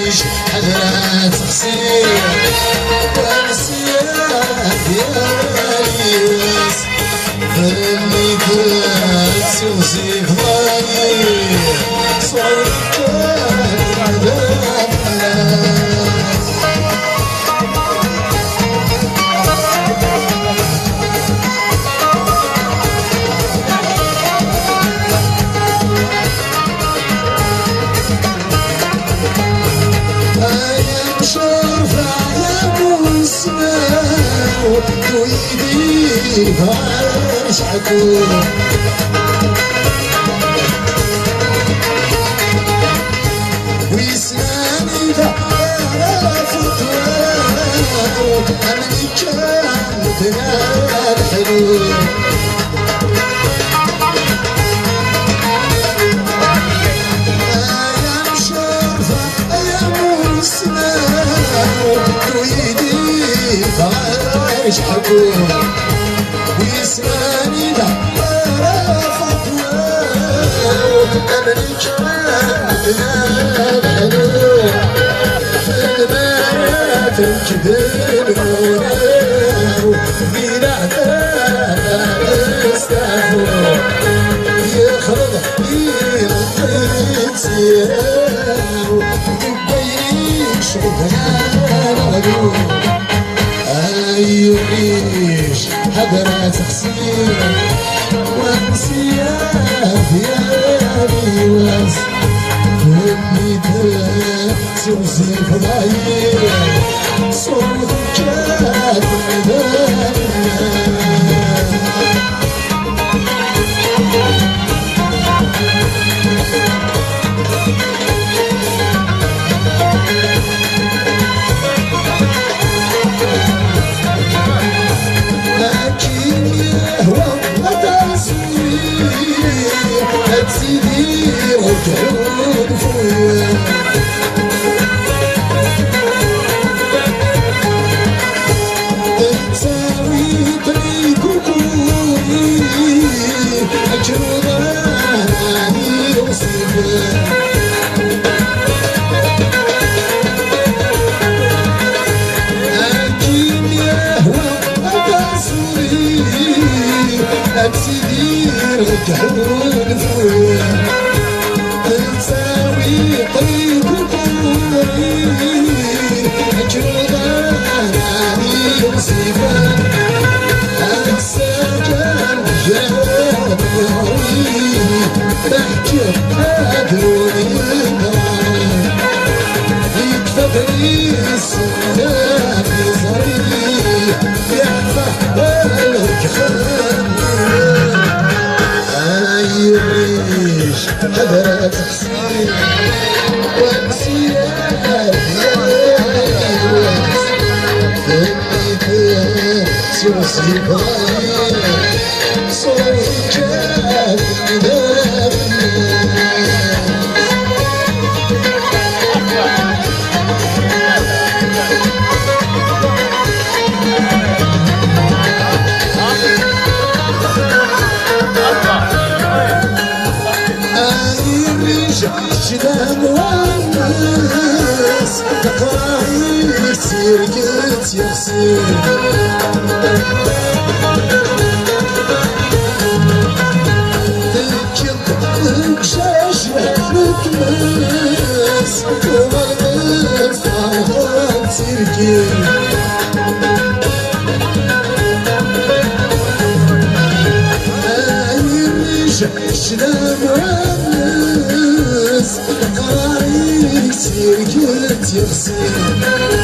يعيش حضرات قصير ونسيان ديالي واس فلي كنت سوزي فضايا صوتك ويدي فاش حكون ويسلاني دعا فتواه أمني كان تنال حلول أيام شرفة أيام سنان ويدي فاش حكون ويسمعني دعا فتواه أمني كان تنال حلول في المرات الجبال وناو من عذاب استعفو يخرج يلقيت سيراو مبينش غالو يعيش حضرات خسيرة ونسيان ديالي واس كلني سوزي فضايا صوتك كان سيدي رجعون فويا تساوي طريق وكوني أجر غاني وصيفا أكيد يهوى أباسوري أبسيدي رجعون فويا تساوي طريق وكوني أجر غاني وصيفا السجن جاب ظهري بحكي أدروني يكفي السنة في ظهري يعفى لك يعيش حضرات حسين ونسيان ديالي واس فلي سوسي فضايا صوتك كان جدام والناس تقراي كتير قلت يا حسين تكب شاشة نتمس ومغنى فرحان سيركين جدام والناس قرايب كتير قلت يا حسين